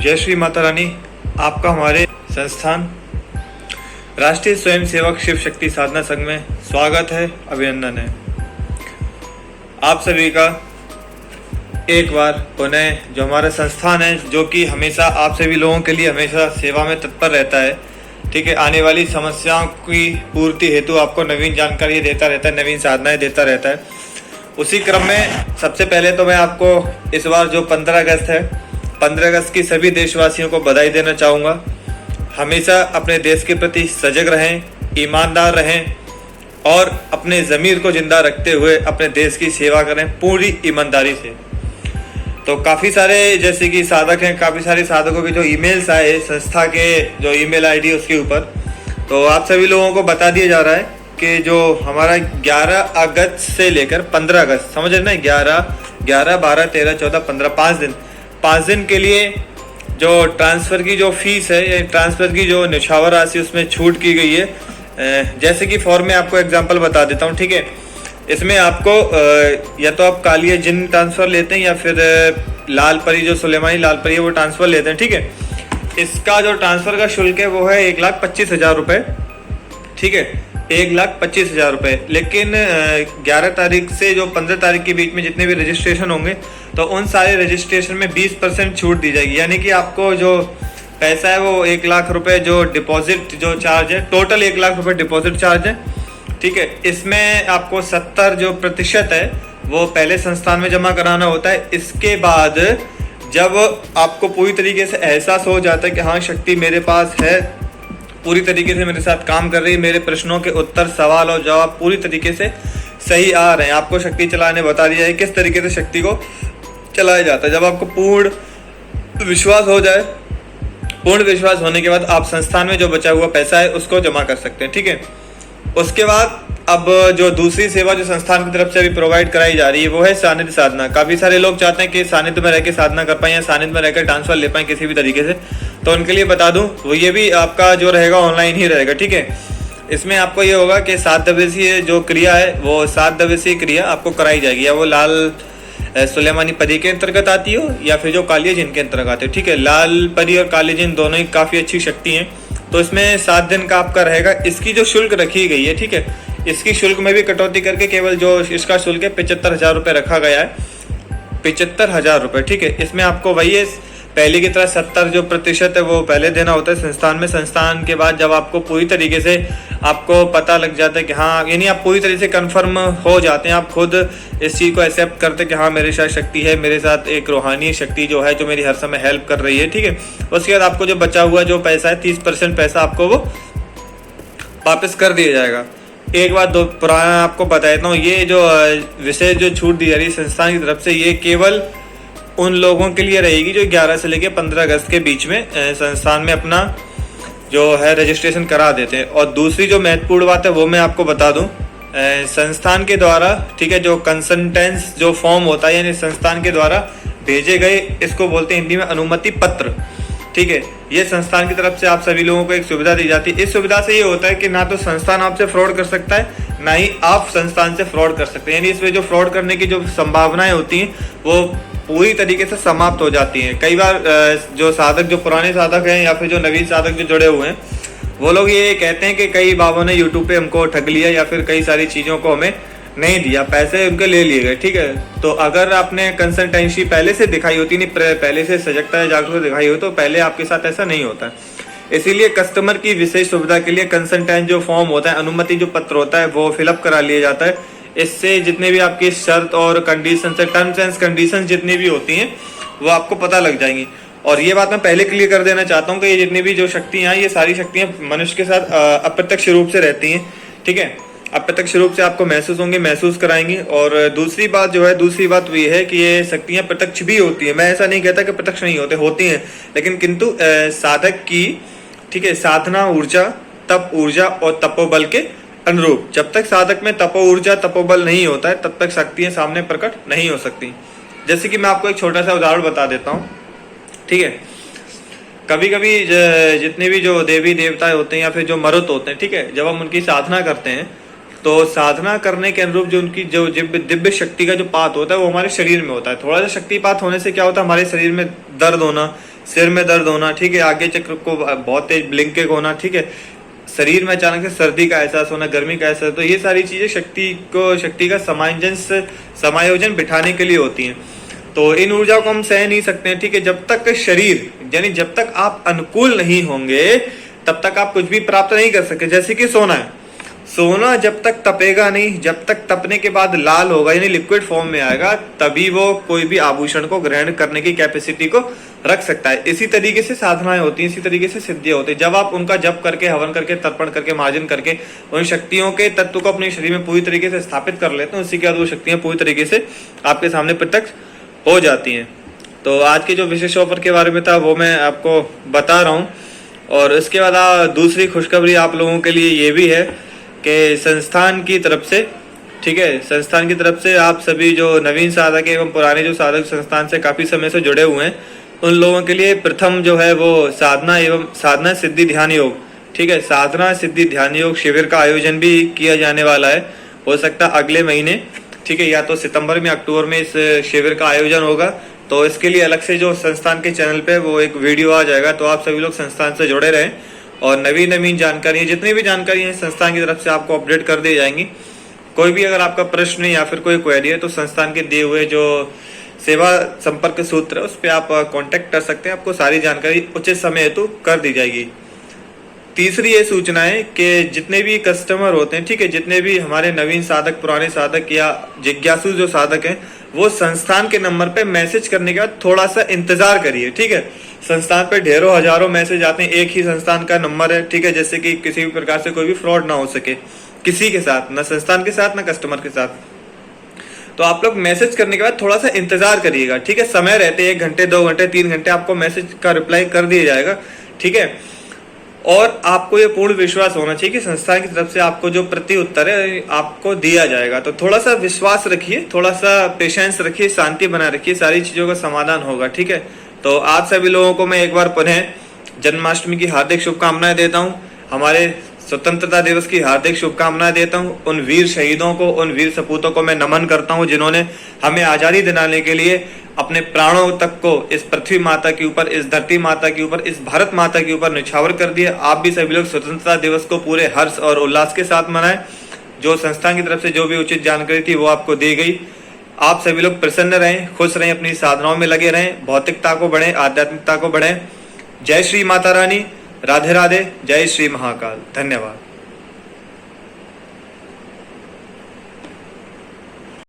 जय श्री माता रानी। आपका हमारे संस्थान राष्ट्रीय स्वयंसेवक शिव शक्ति साधना संघ में स्वागत है, अभिनंदन है। आप सभी का एक बार पुनः जो हमारा संस्थान है, जो कि हमेशा आप सभी लोगों के लिए हमेशा सेवा में तत्पर रहता है, ठीक है। आने वाली समस्याओं की पूर्ति हेतु आपको नवीन जानकारी देता रहता है, नवीन साधनाएं देता रहता है। उसी क्रम में सबसे पहले तो मैं आपको इस बार जो 15 अगस्त है, 15 अगस्त की सभी देशवासियों को बधाई देना चाहूँगा। हमेशा अपने देश के प्रति सजग रहें, ईमानदार रहें और अपने ज़मीर को जिंदा रखते हुए अपने देश की सेवा करें पूरी ईमानदारी से। तो काफ़ी सारे जैसे कि साधक हैं, काफ़ी सारे साधकों के जो ईमेल्स आए संस्था के जो ईमेल आईडी उसके ऊपर, तो आप सभी लोगों को बता दिया जा रहा है कि जो हमारा 11 अगस्त से लेकर 15 अगस्त, समझ रहे ना, 11, 12, 13, 14, 15 5 दिन के लिए जो ट्रांसफ़र की जो फीस है या ट्रांसफ़र की जो निछावर राशि उसमें छूट की गई है। जैसे कि फॉर्म में आपको एग्जांपल बता देता हूँ, ठीक है। इसमें आपको या तो आप कालिया जिन ट्रांसफ़र लेते हैं या फिर लाल परी जो सुलेमानी लाल परी है वो ट्रांसफ़र लेते हैं, ठीक है। इसका जो ट्रांसफ़र का शुल्क है वो है 1,25,000 रुपये, ठीक है, 1,25,000 रुपये। लेकिन 11 तारीख से जो 15 तारीख के बीच में जितने भी रजिस्ट्रेशन होंगे तो उन सारे रजिस्ट्रेशन में 20% छूट दी जाएगी। यानी कि आपको जो पैसा है वो 1,00,000 रुपये जो डिपॉजिट जो चार्ज है, टोटल 1,00,000 रुपये डिपॉजिट चार्ज है, ठीक है। इसमें आपको 70% है वो पहले संस्थान में जमा कराना होता है। इसके बाद जब आपको पूरी तरीके से एहसास हो जाता है कि हाँ शक्ति मेरे पास है, पूरी तरीके से मेरे साथ काम कर रही है, मेरे प्रश्नों के उत्तर सवाल और जवाब पूरी तरीके से सही आ रहे हैं, आपको शक्ति चलाने बता दिया है किस तरीके से शक्ति को चलाया जाता है। जब आपको पूर्ण विश्वास हो जाए, पूर्ण विश्वास होने के बाद आप संस्थान में जो बचा हुआ पैसा है उसको जमा कर सकते हैं, ठीक है। उसके बाद अब जो दूसरी सेवा जो संस्थान की तरफ से अभी प्रोवाइड कराई जा रही है वो है सानिध्य साधना। काफ़ी सारे लोग चाहते हैं कि सानिध्य में रह के साधना कर पाएँ या सानिध्य में रहकर ट्रांसफर ले पाएँ किसी भी तरीके से, तो उनके लिए बता दूं वो ये भी आपका जो रहेगा ऑनलाइन ही रहेगा, ठीक है। इसमें आपको ये होगा कि 7 दिवसीय जो क्रिया है वो 7 दिवसीय क्रिया आपको कराई जाएगी, या वो लाल सुलेमानी परी के अंतर्गत आती हो या फिर जो कालिया जिन के अंतर्गत आती हो, ठीक है। लाल परी और काली जिन दोनों ही काफ़ी अच्छी शक्ति हैं। तो इसमें 7 दिन का आपका रहेगा। इसकी जो शुल्क रखी गई है, ठीक है, इसकी शुल्क में भी कटौती करके केवल जो इसका शुल्क है 75,000 रुपये रखा गया है, 75,000 रुपये, ठीक है। इसमें आपको वही है पहले की तरह 70% है वो पहले देना होता है संस्थान में। संस्थान के बाद जब आपको पूरी तरीके से आपको पता लग जाता है कि हाँ, यानी आप पूरी तरीके से कंफर्म हो जाते हैं, आप खुद इस चीज़ को एक्सेप्ट करते हैं कि हाँ मेरे साथ शक्ति है, मेरे साथ एक रूहानी शक्ति जो है जो मेरी हर समय हेल्प कर रही है, ठीक है। उसके बाद आपको जो बचा हुआ जो पैसा है 30% पैसा आपको वो वापस कर दिया जाएगा। एक बात दो पुराना आपको बता देता हूँ, ये जो विशेष जो छूट दी जा रही है संस्थान की तरफ से ये केवल उन लोगों के लिए रहेगी जो 11 से लेकर 15 अगस्त के बीच में संस्थान में अपना जो है रजिस्ट्रेशन करा देते हैं। और दूसरी जो महत्वपूर्ण बात है वो मैं आपको बता दूं, संस्थान के द्वारा, ठीक है, जो कंसल्टेंस जो फॉर्म होता है यानी संस्थान के द्वारा भेजे गए, इसको बोलते हैं हिंदी में अनुमति पत्र, ठीक है। ये संस्थान की तरफ से आप सभी लोगों को एक सुविधा दी जाती है। इस सुविधा से ये होता है कि ना तो संस्थान आपसे फ्रॉड कर सकता है, ना ही आप संस्थान से फ्रॉड कर सकते हैं। यानी इसमें जो फ्रॉड करने की जो संभावनाएं होती हैं वो पूरी तरीके से समाप्त हो जाती हैं। कई बार जो साधक, जो पुराने साधक हैं या फिर जो नवीन साधक जो जुड़े हुए हैं, वो लोग ये कहते हैं कि कई बाबों ने यूट्यूब पे हमको ठग लिया या फिर कई सारी चीज़ों को हमें नहीं दिया, पैसे उनके ले लिए गए, ठीक है। तो अगर आपने कंसल्टेंसी पहले से दिखाई होती, नहीं पहले से सजगता है जागरूकता दिखाई हो, तो पहले आपके साथ ऐसा नहीं होता है। इसीलिए कस्टमर की विशेष सुविधा के लिए कंसल्टेंट जो फॉर्म होता है, अनुमति जो पत्र होता है वो फिलअप करा लिया जाता है। इससे जितने भी आपकी शर्त और कंडीशन, टर्म्स एंड कंडीशन जितनी भी होती हैं वो आपको पता लग जाएंगी। और ये बात मैं पहले क्लियर कर देना चाहता हूँ कि ये जितनी भी जो शक्तियाँ हैं ये सारी शक्तियाँ मनुष्य के साथ अप्रत्यक्ष रूप से रहती हैं, ठीक है। अप्रत्यक्ष रूप से आपको महसूस होंगी, महसूस कराएंगी। और दूसरी बात जो है, दूसरी बात वो ये है कि ये शक्तियाँ प्रत्यक्ष भी होती है। मैं ऐसा नहीं कहता कि प्रत्यक्ष नहीं होते, होती हैं, लेकिन किंतु साधक की, ठीक है, साधना ऊर्जा, तप ऊर्जा और तपोबल के अनुरूप। जब तक साधक में तपो ऊर्जा तपोबल नहीं होता है तब तक शक्तियाँ सामने प्रकट नहीं हो सकती। जैसे कि मैं आपको एक छोटा सा उदाहरण बता देता हूँ, ठीक है। कभी कभी जितने भी जो देवी देवताएं होते हैं या फिर जो मरुत होते हैं, ठीक है, जब हम उनकी साधना करते हैं तो साधना करने के अनुरूप जो उनकी जो दिव्य शक्ति का जो पात होता है वो हमारे शरीर में होता है। थोड़ा सा शक्तिपात होने से क्या होता है, हमारे शरीर में दर्द होना सिर में दर्द होना, ठीक है, आगे चक्र को बहुत तेज ब्लिंकिंग होना, ठीक है, शरीर में अचानक से सर्दी का एहसास होना, गर्मी का एहसास, तो ये सारी चीजें शक्ति का समायोजन बिठाने के लिए होती हैं। तो इन ऊर्जाओं को हम सह नहीं सकते हैं, ठीक है, जब तक शरीर यानी जब तक आप अनुकूल नहीं होंगे तब तक आप कुछ भी प्राप्त नहीं कर सकते। जैसे कि सोना है, सोना जब तक तपेगा नहीं, जब तक तपने के बाद लाल होगा यानी लिक्विड फॉर्म में आएगा, तभी वो कोई भी आभूषण को ग्रहण करने की कैपेसिटी को रख सकता है। इसी तरीके से साधनाएं होती हैं, इसी तरीके से सिद्धियां होती है। जब आप उनका जप करके, हवन करके, तर्पण करके, मार्जन करके उन शक्तियों के तत्व को अपने शरीर में पूरी तरीके से स्थापित कर लेते हैं, उसी के बाद वो शक्तियां पूरी तरीके से आपके सामने प्रत्यक्ष हो जाती हैं। तो आज के जो विशेष ऑफर के बारे में था वो मैं आपको बता रहा हूँ। और इसके बाद दूसरी खुशखबरी आप लोगों के लिए ये भी है कि संस्थान की तरफ से, ठीक है, संस्थान की तरफ से आप सभी जो नवीन साधक एवं पुराने जो साधक संस्थान से काफी समय से जुड़े हुए हैं, उन लोगों के लिए प्रथम जो है वो साधना सिद्धि ध्यान योग, ठीक है, साधना सिद्धि ध्यान योग शिविर का आयोजन भी किया जाने वाला है। हो सकता है अगले महीने, ठीक है, या तो सितंबर में अक्टूबर में इस शिविर का आयोजन होगा। तो इसके लिए अलग से जो संस्थान के चैनल पे वो एक वीडियो आ जाएगा, तो आप सभी लोग संस्थान से जुड़े रहें और नवीन जानकारी, जितनी भी जानकारी है संस्थान की तरफ से आपको अपडेट कर दी जाएंगी। कोई भी अगर आपका प्रश्न या फिर कोई क्वेरी है तो संस्थान के दिए हुए जो सेवा संपर्क सूत्र है उस पर आप कांटेक्ट कर सकते हैं, आपको सारी जानकारी उचित समय हेतु कर दी जाएगी। तीसरी ये सूचना है कि जितने भी कस्टमर होते हैं, ठीक है, जितने भी हमारे नवीन साधक, पुराने साधक या जिज्ञासु जो साधक हैं, वो संस्थान के नंबर पे मैसेज करने के बाद थोड़ा सा इंतजार करिए, ठीक है। संस्थान पे ढेरों हजारों मैसेज आते हैं, एक ही संस्थान का नंबर है, ठीक है, जैसे कि किसी भी प्रकार से कोई भी फ्रॉड ना हो सके किसी के साथ, ना संस्थान के साथ ना कस्टमर के साथ। तो आप लोग मैसेज करने के बाद थोड़ा सा इंतजार करिएगा, ठीक है। समय रहते 1 घंटे, 2 घंटे, 3 घंटे आपको मैसेज का रिप्लाई कर दिया जाएगा, ठीक है। और आपको ये पूर्ण विश्वास होना चाहिए कि संस्थान की तरफ से आपको जो प्रति उत्तर है आपको दिया जाएगा। तो थोड़ा सा विश्वास रखिए, थोड़ा सा पेशेंस रखिए, शांति बनाए रखिए, सारी चीजों का समाधान होगा, ठीक है। तो आप सभी लोगों को मैं एक बार पुनः जन्माष्टमी की हार्दिक शुभकामनाएं देता हूँ, हमारे स्वतंत्रता दिवस की हार्दिक शुभकामनाएं देता हूँ। उन वीर शहीदों को, उन वीर सपूतों को मैं नमन करता हूँ जिन्होंने हमें आजादी दिलाने के लिए अपने प्राणों तक को इस पृथ्वी माता के ऊपर, इस धरती माता के ऊपर, इस भारत माता के ऊपर निछावर कर दिया। आप भी सभी लोग स्वतंत्रता दिवस को पूरे हर्ष और उल्लास के साथ मनाएं। जो संस्थान की तरफ से जो भी उचित जानकारी थी वो आपको दी गई। आप सभी लोग प्रसन्न रहें, खुश रहें, अपनी साधनाओं में लगे रहें, भौतिकता को बढ़ें, आध्यात्मिकता को बढ़ें। जय श्री माता रानी, राधे राधे, जय श्री महाकाल। धन्यवाद।